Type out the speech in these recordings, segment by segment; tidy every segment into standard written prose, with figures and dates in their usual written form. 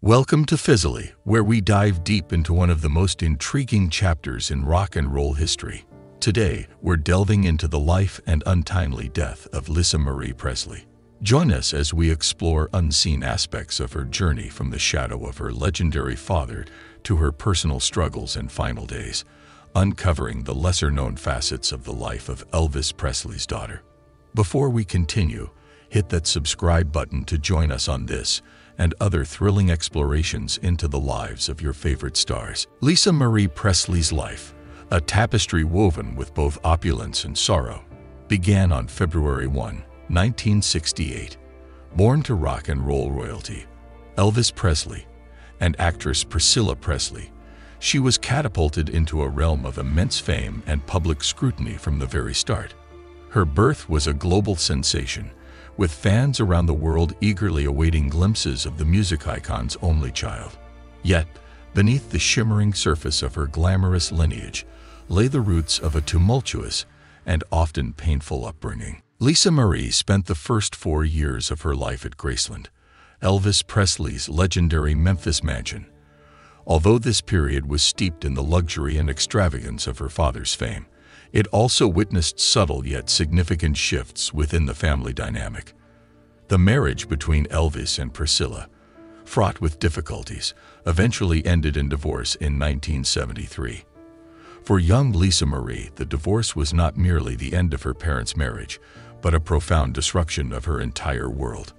Welcome to Phesily, where we dive deep into one of the most intriguing chapters in rock and roll history. Today, we're delving into the life and untimely death of Lisa Marie Presley. Join us as we explore unseen aspects of her journey from the shadow of her legendary father to her personal struggles and final days, uncovering the lesser-known facets of the life of Elvis Presley's daughter. Before we continue, hit that subscribe button to join us on this and other thrilling explorations into the lives of your favorite stars. Lisa Marie Presley's life, a tapestry woven with both opulence and sorrow, began on February 1, 1968. Born to rock and roll royalty, Elvis Presley, and actress Phesily Presley, she was catapulted into a realm of immense fame and public scrutiny from the very start. Her birth was a global sensation, with fans around the world eagerly awaiting glimpses of the music icon's only child. Yet, beneath the shimmering surface of her glamorous lineage lay the roots of a tumultuous and often painful upbringing. Lisa Marie spent the first 4 years of her life at Graceland, Elvis Presley's legendary Memphis mansion. Although this period was steeped in the luxury and extravagance of her father's fame, it also witnessed subtle yet significant shifts within the family dynamic. The marriage between Elvis and Phesily, fraught with difficulties, eventually ended in divorce in 1973. For young Lisa Marie, the divorce was not merely the end of her parents' marriage, but a profound disruption of her entire world.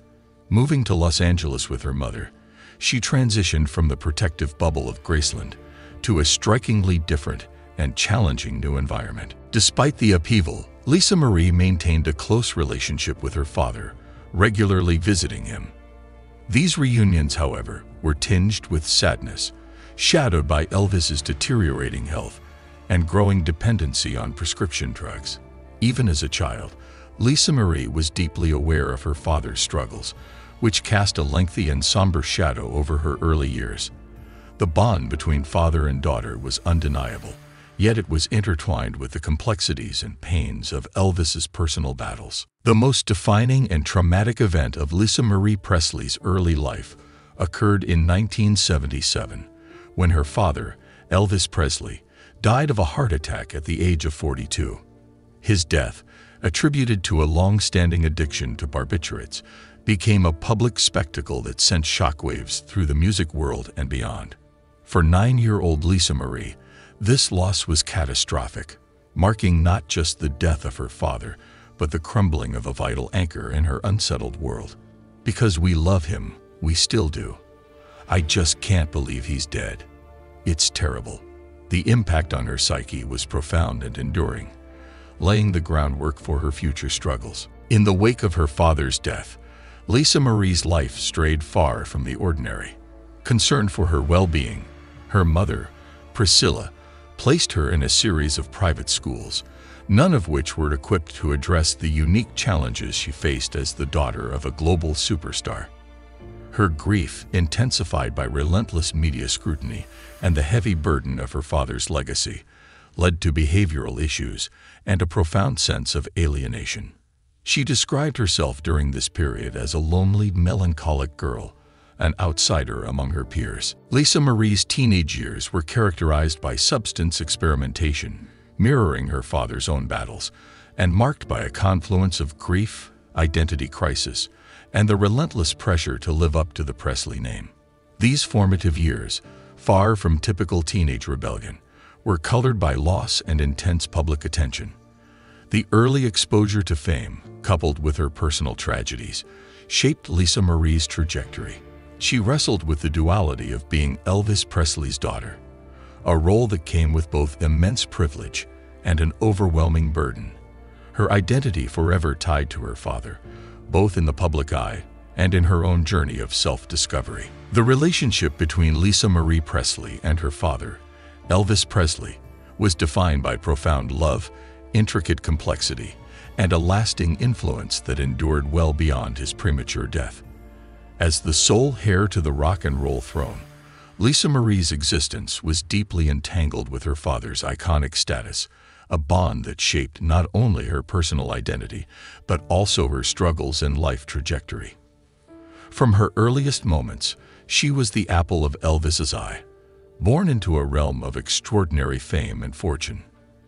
Moving to Los Angeles with her mother, she transitioned from the protective bubble of Graceland to a strikingly different and challenging new environment. Despite the upheaval, Lisa Marie maintained a close relationship with her father, regularly visiting him. These reunions, however, were tinged with sadness, shadowed by Elvis's deteriorating health and growing dependency on prescription drugs. Even as a child, Lisa Marie was deeply aware of her father's struggles, which cast a lengthy and somber shadow over her early years. The bond between father and daughter was undeniable, yet it was intertwined with the complexities and pains of Elvis's personal battles. The most defining and traumatic event of Lisa Marie Presley's early life occurred in 1977, when her father, Elvis Presley, died of a heart attack at the age of 42. His death, attributed to a long-standing addiction to barbiturates, became a public spectacle that sent shockwaves through the music world and beyond. For 9-year-old Lisa Marie, this loss was catastrophic, marking not just the death of her father, but the crumbling of a vital anchor in her unsettled world. Because we love him, we still do. I just can't believe he's dead. It's terrible. The impact on her psyche was profound and enduring, laying the groundwork for her future struggles. In the wake of her father's death, Lisa Marie's life strayed far from the ordinary. Concerned for her well-being, her mother, Phesily, placed her in a series of private schools, none of which were equipped to address the unique challenges she faced as the daughter of a global superstar. Her grief, intensified by relentless media scrutiny and the heavy burden of her father's legacy, led to behavioral issues and a profound sense of alienation. She described herself during this period as a lonely, melancholic girl, an outsider among her peers. Lisa Marie's teenage years were characterized by substance experimentation, mirroring her father's own battles, and marked by a confluence of grief, identity crisis, and the relentless pressure to live up to the Presley name. These formative years, far from typical teenage rebellion, were colored by loss and intense public attention. The early exposure to fame, coupled with her personal tragedies, shaped Lisa Marie's trajectory. She wrestled with the duality of being Elvis Presley's daughter, a role that came with both immense privilege and an overwhelming burden. Her identity forever tied to her father, both in the public eye and in her own journey of self-discovery. The relationship between Lisa Marie Presley and her father, Elvis Presley, was defined by profound love, intricate complexity, and a lasting influence that endured well beyond his premature death. As the sole heir to the rock and roll throne, Lisa Marie's existence was deeply entangled with her father's iconic status, a bond that shaped not only her personal identity, but also her struggles and life trajectory. From her earliest moments, She was the apple of Elvis's eye, born into a realm of extraordinary fame and fortune.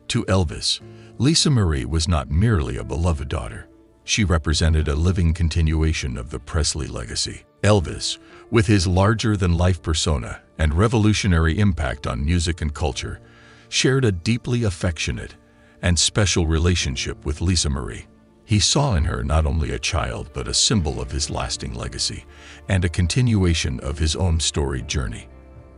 To Elvis, Lisa Marie was not merely a beloved daughter. She represented a living continuation of the Presley legacy. Elvis, with his larger-than-life persona and revolutionary impact on music and culture, shared a deeply affectionate and special relationship with Lisa Marie. He saw in her not only a child but a symbol of his lasting legacy and a continuation of his own storied journey.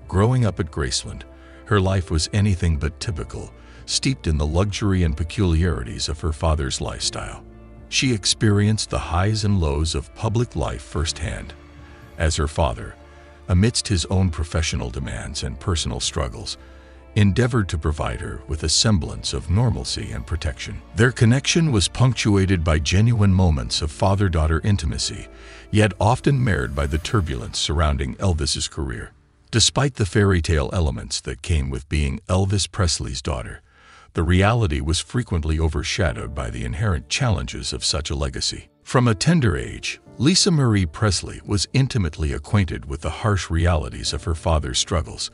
Growing up at Graceland, her life was anything but typical, steeped in the luxury and peculiarities of her father's lifestyle. She experienced the highs and lows of public life firsthand, as her father, amidst his own professional demands and personal struggles, endeavored to provide her with a semblance of normalcy and protection. Their connection was punctuated by genuine moments of father-daughter intimacy, yet often marred by the turbulence surrounding Elvis's career. Despite the fairy tale elements that came with being Elvis Presley's daughter, the reality was frequently overshadowed by the inherent challenges of such a legacy. From a tender age, Lisa Marie Presley was intimately acquainted with the harsh realities of her father's struggles.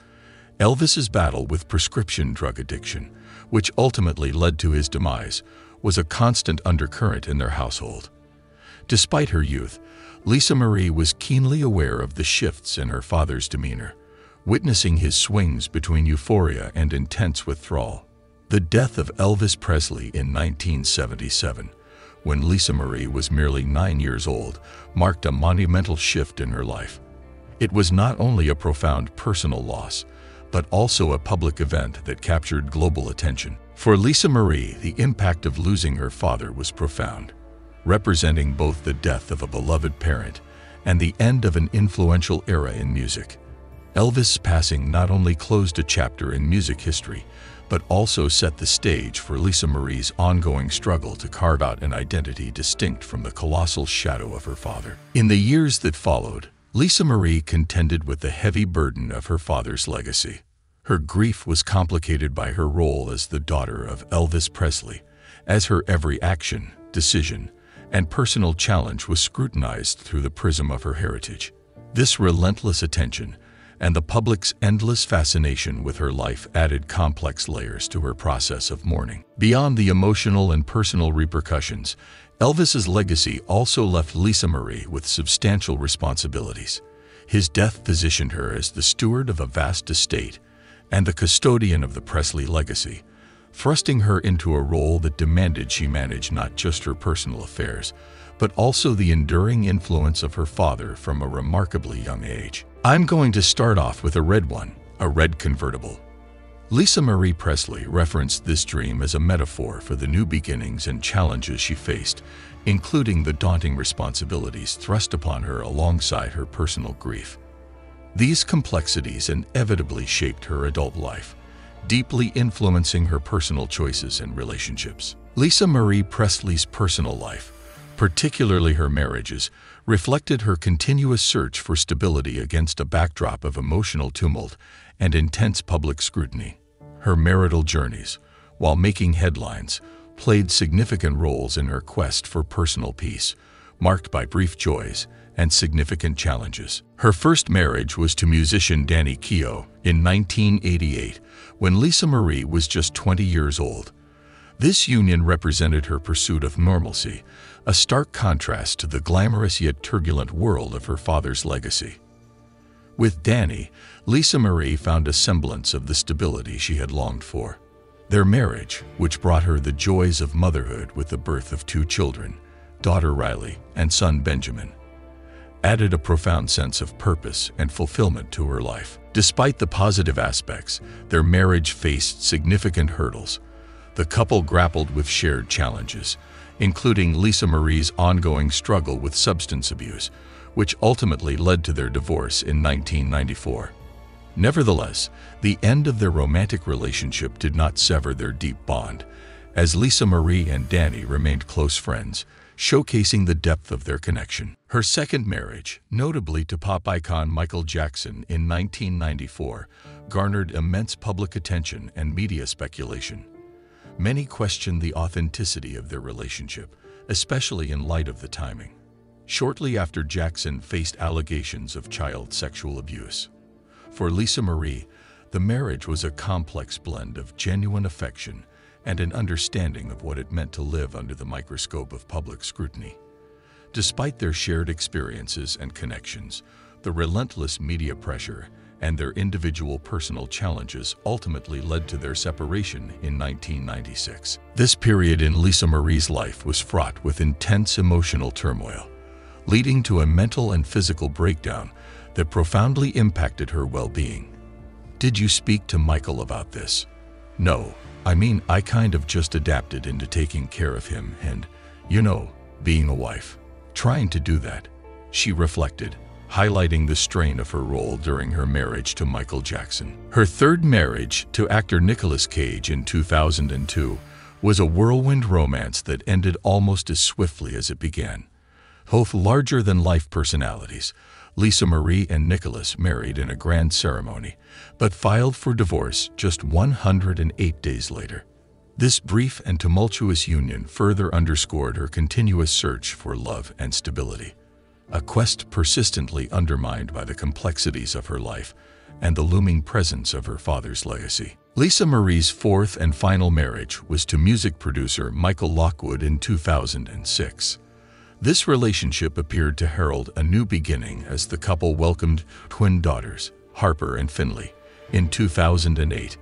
Elvis's battle with prescription drug addiction, which ultimately led to his demise, was a constant undercurrent in their household. Despite her youth, Lisa Marie was keenly aware of the shifts in her father's demeanor, witnessing his swings between euphoria and intense withdrawal. The death of Elvis Presley in 1977, when Lisa Marie was merely 9 years old, marked a monumental shift in her life. It was not only a profound personal loss, but also a public event that captured global attention. For Lisa Marie, the impact of losing her father was profound, representing both the death of a beloved parent and the end of an influential era in music. Elvis' passing not only closed a chapter in music history, but also set the stage for Lisa Marie's ongoing struggle to carve out an identity distinct from the colossal shadow of her father. In the years that followed, Lisa Marie contended with the heavy burden of her father's legacy. Her grief was complicated by her role as the daughter of Elvis Presley, as her every action, decision, and personal challenge was scrutinized through the prism of her heritage. This relentless attention and the public's endless fascination with her life added complex layers to her process of mourning. Beyond the emotional and personal repercussions, Elvis's legacy also left Lisa Marie with substantial responsibilities. His death positioned her as the steward of a vast estate and the custodian of the Presley legacy, thrusting her into a role that demanded she manage not just her personal affairs, but also the enduring influence of her father from a remarkably young age. I'm going to start off with a red convertible. Lisa Marie Presley referenced this dream as a metaphor for the new beginnings and challenges she faced, including the daunting responsibilities thrust upon her alongside her personal grief. These complexities inevitably shaped her adult life, deeply influencing her personal choices and relationships. Lisa Marie Presley's personal life, particularly her marriages, reflected her continuous search for stability against a backdrop of emotional tumult and intense public scrutiny. Her marital journeys, while making headlines, played significant roles in her quest for personal peace, marked by brief joys and significant challenges. Her first marriage was to musician Danny Keough in 1988, when Lisa Marie was just 20 years old. This union represented her pursuit of normalcy, a stark contrast to the glamorous yet turbulent world of her father's legacy. With Danny, Lisa Marie found a semblance of the stability she had longed for. Their marriage, which brought her the joys of motherhood with the birth of 2 children, daughter Riley and son Benjamin, added a profound sense of purpose and fulfillment to her life. Despite the positive aspects, their marriage faced significant hurdles. The couple grappled with shared challenges, including Lisa Marie's ongoing struggle with substance abuse, which ultimately led to their divorce in 1994. Nevertheless, the end of their romantic relationship did not sever their deep bond, as Lisa Marie and Danny remained close friends, showcasing the depth of their connection. Her second marriage, notably to pop icon Michael Jackson in 1994, garnered immense public attention and media speculation. Many questioned the authenticity of their relationship, especially in light of the timing. shortly after Jackson faced allegations of child sexual abuse. For Lisa Marie, the marriage was a complex blend of genuine affection and an understanding of what it meant to live under the microscope of public scrutiny. Despite their shared experiences and connections, the relentless media pressure and their individual personal challenges ultimately led to their separation in 1996. This period in Lisa Marie's life was fraught with intense emotional turmoil, leading to a mental and physical breakdown that profoundly impacted her well-being. Did you speak to Michael about this? No, I kind of just adapted into taking care of him and, being a wife. Trying to do that, she reflected, highlighting the strain of her role during her marriage to Michael Jackson. Her third marriage, to actor Nicolas Cage in 2002, was a whirlwind romance that ended almost as swiftly as it began. Both larger-than-life personalities, Lisa Marie and Nicolas married in a grand ceremony, but filed for divorce just 108 days later. This brief and tumultuous union further underscored her continuous search for love and stability, a quest persistently undermined by the complexities of her life and the looming presence of her father's legacy. Lisa Marie's fourth and final marriage was to music producer Michael Lockwood in 2006. This relationship appeared to herald a new beginning as the couple welcomed twin daughters, Harper and Finley, in 2008.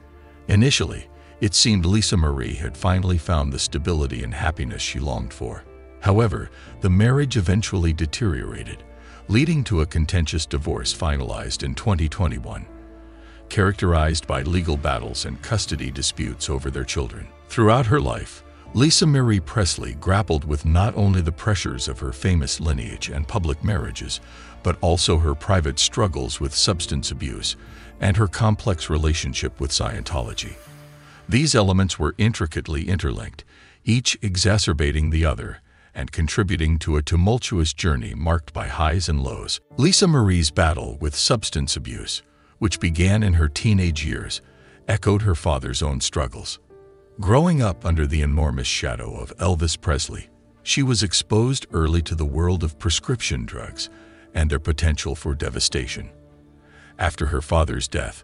Initially, it seemed Lisa Marie had finally found the stability and happiness she longed for. However, the marriage eventually deteriorated, leading to a contentious divorce finalized in 2021, characterized by legal battles and custody disputes over their children. Throughout her life, Lisa Marie Presley grappled with not only the pressures of her famous lineage and public marriages, but also her private struggles with substance abuse and her complex relationship with Scientology. These elements were intricately interlinked, each exacerbating the other and contributing to a tumultuous journey marked by highs and lows. Lisa Marie's battle with substance abuse, which began in her teenage years, echoed her father's own struggles. Growing up under the enormous shadow of Elvis Presley, she was exposed early to the world of prescription drugs and their potential for devastation. After her father's death,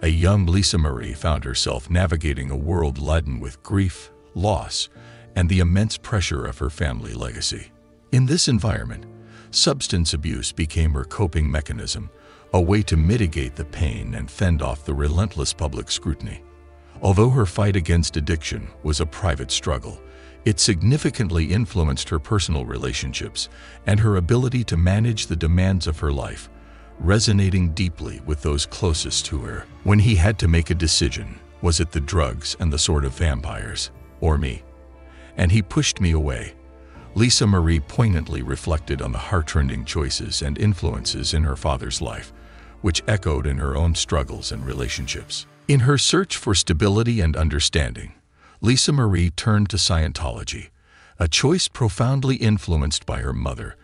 a young Lisa Marie found herself navigating a world laden with grief, loss, and the immense pressure of her family legacy. In this environment, substance abuse became her coping mechanism, a way to mitigate the pain and fend off the relentless public scrutiny. Although her fight against addiction was a private struggle, it significantly influenced her personal relationships and her ability to manage the demands of her life, resonating deeply with those closest to her. When he had to make a decision, was it the drugs and the sort of vampires, or me? And he pushed me away. Lisa Marie poignantly reflected on the heartrending choices and influences in her father's life, which echoed in her own struggles and relationships. In her search for stability and understanding, Lisa Marie turned to Scientology, a choice profoundly influenced by her mother,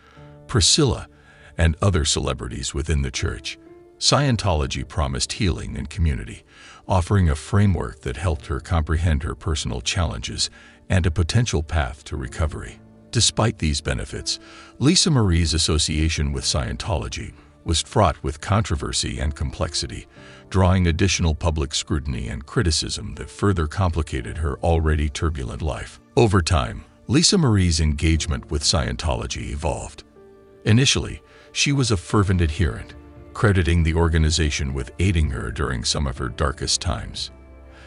Priscilla, and other celebrities within the church. Scientology promised healing and community, offering a framework that helped her comprehend her personal challenges and a potential path to recovery. Despite these benefits, Lisa Marie's association with Scientology was fraught with controversy and complexity, drawing additional public scrutiny and criticism that further complicated her already turbulent life. Over time, Lisa Marie's engagement with Scientology evolved. Initially, she was a fervent adherent, crediting the organization with aiding her during some of her darkest times.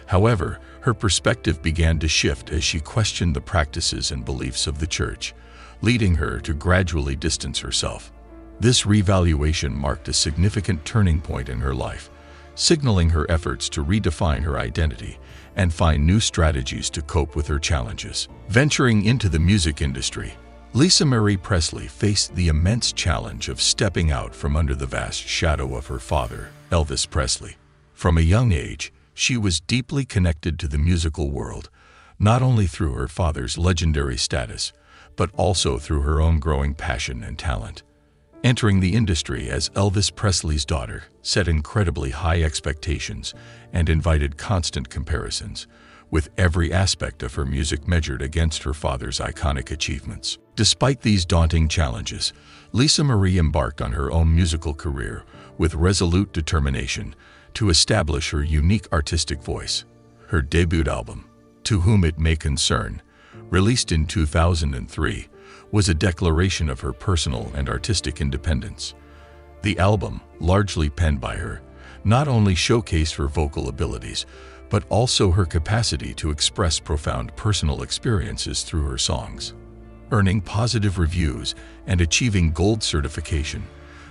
However, her perspective began to shift as she questioned the practices and beliefs of the church, leading her to gradually distance herself. This revaluation marked a significant turning point in her life, signaling her efforts to redefine her identity and find new strategies to cope with her challenges. Venturing into the music industry, Lisa Marie Presley faced the immense challenge of stepping out from under the vast shadow of her father, Elvis Presley. From a young age, she was deeply connected to the musical world, not only through her father's legendary status, but also through her own growing passion and talent. Entering the industry as Elvis Presley's daughter set incredibly high expectations and invited constant comparisons, with every aspect of her music measured against her father's iconic achievements. Despite these daunting challenges, Lisa Marie embarked on her own musical career with resolute determination to establish her unique artistic voice. Her debut album, To Whom It May Concern, released in 2003, was a declaration of her personal and artistic independence. The album, largely penned by her, not only showcased her vocal abilities, but also her capacity to express profound personal experiences through her songs. Earning positive reviews and achieving gold certification,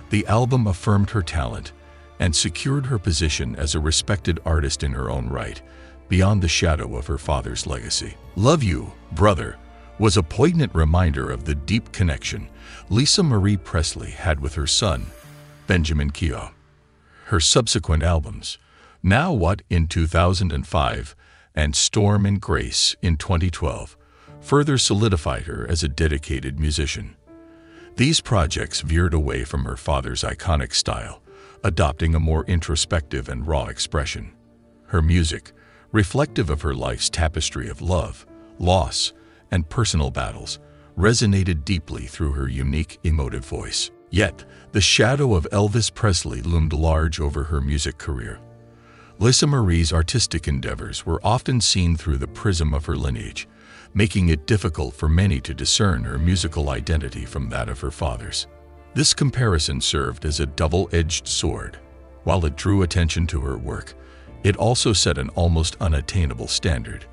the album affirmed her talent and secured her position as a respected artist in her own right, beyond the shadow of her father's legacy. Love You, Brother was a poignant reminder of the deep connection Lisa Marie Presley had with her son, Benjamin Keough. Her subsequent albums, Now What in 2005 and Storm and Grace in 2012, further solidified her as a dedicated musician. These projects veered away from her father's iconic style, adopting a more introspective and raw expression. Her music, reflective of her life's tapestry of love, loss, and personal battles, resonated deeply through her unique, emotive voice. Yet, the shadow of Elvis Presley loomed large over her music career. Lisa Marie's artistic endeavors were often seen through the prism of her lineage, making it difficult for many to discern her musical identity from that of her father's. This comparison served as a double-edged sword. While it drew attention to her work, it also set an almost unattainable standard,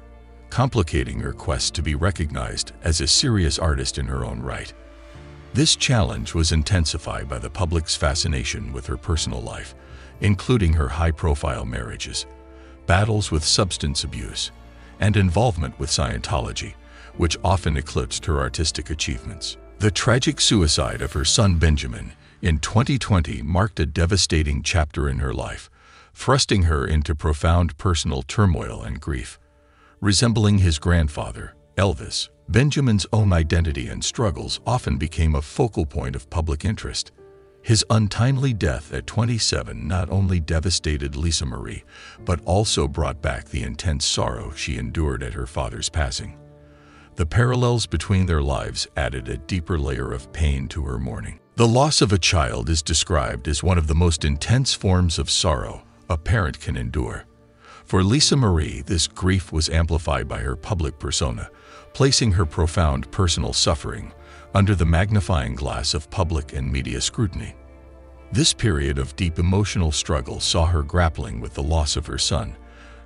complicating her quest to be recognized as a serious artist in her own right. This challenge was intensified by the public's fascination with her personal life, including her high-profile marriages, battles with substance abuse, and involvement with Scientology, which often eclipsed her artistic achievements. The tragic suicide of her son Benjamin in 2020 marked a devastating chapter in her life, thrusting her into profound personal turmoil and grief. Resembling his grandfather, Elvis, Benjamin's own identity and struggles often became a focal point of public interest. His untimely death at 27 not only devastated Lisa Marie, but also brought back the intense sorrow she endured at her father's passing. The parallels between their lives added a deeper layer of pain to her mourning. The loss of a child is described as one of the most intense forms of sorrow a parent can endure. For Lisa Marie, this grief was amplified by her public persona, placing her profound personal suffering under the magnifying glass of public and media scrutiny. This period of deep emotional struggle saw her grappling with the loss of her son,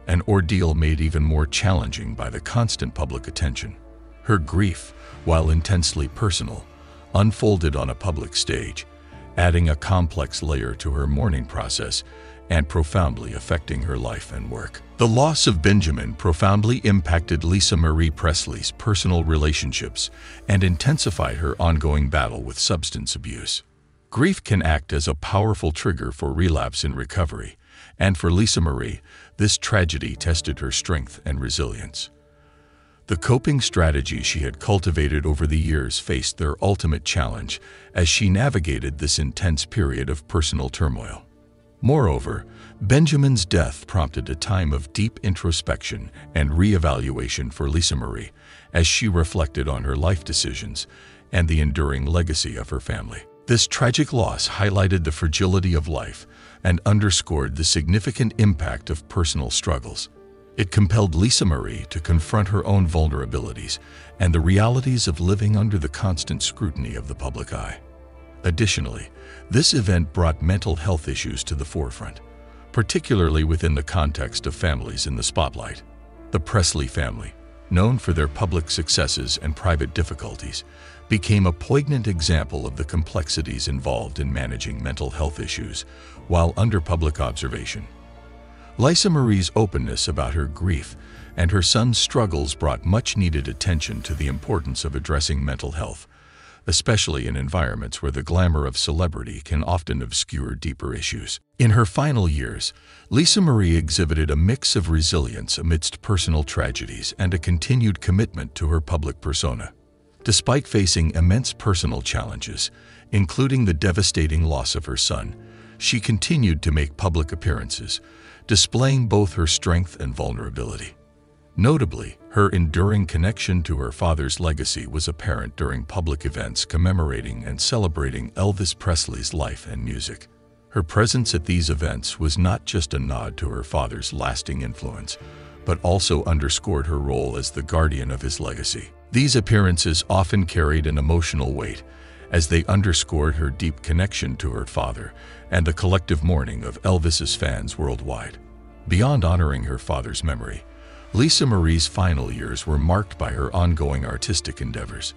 an ordeal made even more challenging by the constant public attention. Her grief, while intensely personal, unfolded on a public stage, adding a complex layer to her mourning process and profoundly affecting her life and work. The loss of Benjamin profoundly impacted Lisa Marie Presley's personal relationships and intensified her ongoing battle with substance abuse. Grief can act as a powerful trigger for relapse and recovery, and for Lisa Marie, this tragedy tested her strength and resilience. The coping strategies she had cultivated over the years faced their ultimate challenge as she navigated this intense period of personal turmoil. Moreover, Benjamin's death prompted a time of deep introspection and reevaluation for Lisa Marie as she reflected on her life decisions and the enduring legacy of her family. This tragic loss highlighted the fragility of life and underscored the significant impact of personal struggles. It compelled Lisa Marie to confront her own vulnerabilities and the realities of living under the constant scrutiny of the public eye. Additionally, this event brought mental health issues to the forefront, particularly within the context of families in the spotlight. The Presley family, known for their public successes and private difficulties, became a poignant example of the complexities involved in managing mental health issues while under public observation. Lisa Marie's openness about her grief and her son's struggles brought much-needed attention to the importance of addressing mental health, especially in environments where the glamour of celebrity can often obscure deeper issues. In her final years, Lisa Marie exhibited a mix of resilience amidst personal tragedies and a continued commitment to her public persona. Despite facing immense personal challenges, including the devastating loss of her son, she continued to make public appearances, displaying both her strength and vulnerability. Notably, her enduring connection to her father's legacy was apparent during public events commemorating and celebrating Elvis Presley's life and music. Her presence at these events was not just a nod to her father's lasting influence, but also underscored her role as the guardian of his legacy. These appearances often carried an emotional weight, as they underscored her deep connection to her father and the collective mourning of Elvis's fans worldwide. Beyond honoring her father's memory, Lisa Marie's final years were marked by her ongoing artistic endeavors.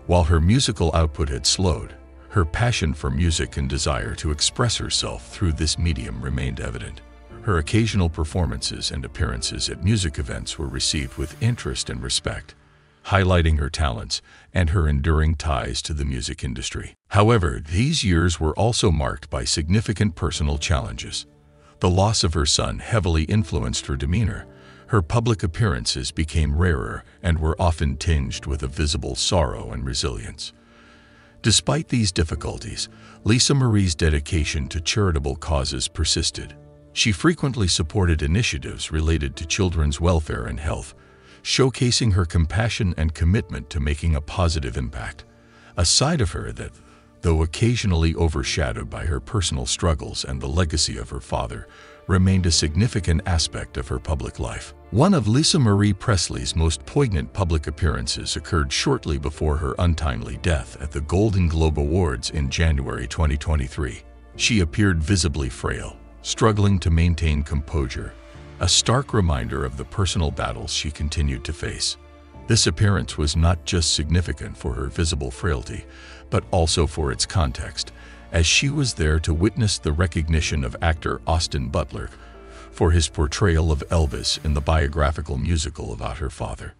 While her musical output had slowed, her passion for music and desire to express herself through this medium remained evident. Her occasional performances and appearances at music events were received with interest and respect, highlighting her talents and her enduring ties to the music industry. However, these years were also marked by significant personal challenges. The loss of her son heavily influenced her demeanor. Her public appearances became rarer and were often tinged with a visible sorrow and resilience. Despite these difficulties, Lisa Marie's dedication to charitable causes persisted. She frequently supported initiatives related to children's welfare and health, showcasing her compassion and commitment to making a positive impact. A side of her that, though occasionally overshadowed by her personal struggles and the legacy of her father, remained a significant aspect of her public life. One of Lisa Marie Presley's most poignant public appearances occurred shortly before her untimely death at the Golden Globe Awards in January 2023. She appeared visibly frail, struggling to maintain composure, a stark reminder of the personal battles she continued to face. This appearance was not just significant for her visible frailty, but also for its context, as she was there to witness the recognition of actor Austin Butler for his portrayal of Elvis in the biographical musical about her father.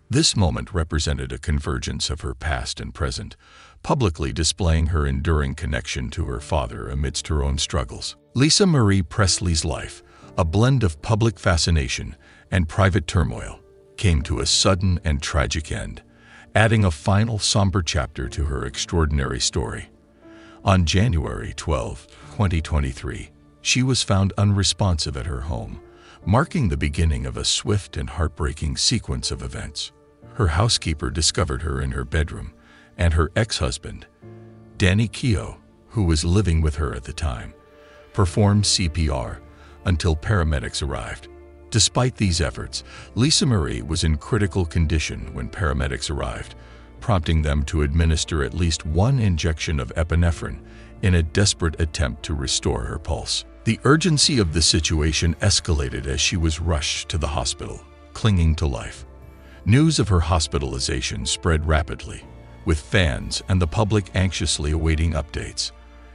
This moment represented a convergence of her past and present, publicly displaying her enduring connection to her father amidst her own struggles. Lisa Marie Presley's life, a blend of public fascination and private turmoil, came to a sudden and tragic end, adding a final somber chapter to her extraordinary story. On January 12, 2023, she was found unresponsive at her home, marking the beginning of a swift and heartbreaking sequence of events. Her housekeeper discovered her in her bedroom, and her ex-husband, Danny Keogh, who was living with her at the time, performed CPR until paramedics arrived. Despite these efforts, Lisa Marie was in critical condition when paramedics arrived, prompting them to administer at least one injection of epinephrine in a desperate attempt to restore her pulse. The urgency of the situation escalated as she was rushed to the hospital, clinging to life. News of her hospitalization spread rapidly, with fans and the public anxiously awaiting updates.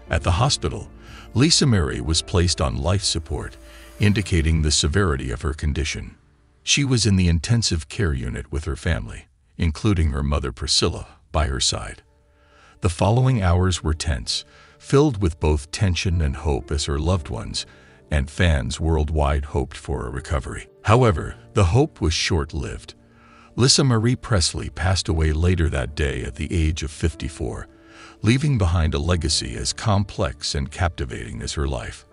At the hospital, Lisa Marie was placed on life support, indicating the severity of her condition. She was in the intensive care unit with her family, including her mother Priscilla, by her side. The following hours were tense, filled with both tension and hope as her loved ones and fans worldwide hoped for a recovery. However, the hope was short-lived. Lisa Marie Presley passed away later that day at the age of 54, leaving behind a legacy as complex and captivating as her life.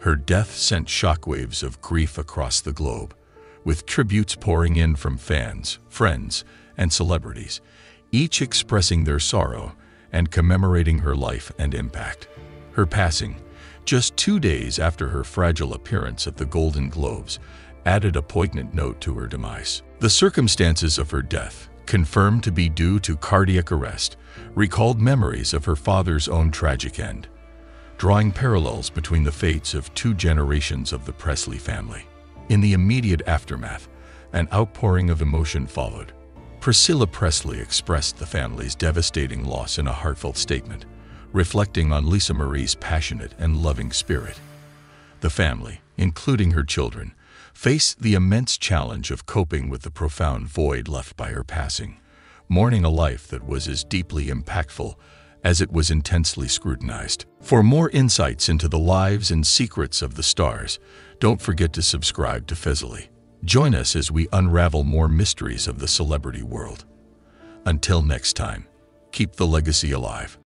Her death sent shockwaves of grief across the globe, with tributes pouring in from fans, friends, and celebrities, each expressing their sorrow and commemorating her life and impact. Her passing, just 2 days after her fragile appearance at the Golden Globes, added a poignant note to her demise. The circumstances of her death, confirmed to be due to cardiac arrest, recalled memories of her father's own tragic end, drawing parallels between the fates of 2 generations of the Presley family. In the immediate aftermath, an outpouring of emotion followed. Priscilla Presley expressed the family's devastating loss in a heartfelt statement, reflecting on Lisa Marie's passionate and loving spirit. The family, including her children, faced the immense challenge of coping with the profound void left by her passing, mourning a life that was as deeply impactful as it was intensely scrutinized. For more insights into the lives and secrets of the stars, don't forget to subscribe to Phesily. Join us as we unravel more mysteries of the celebrity world. Until next time, keep the legacy alive.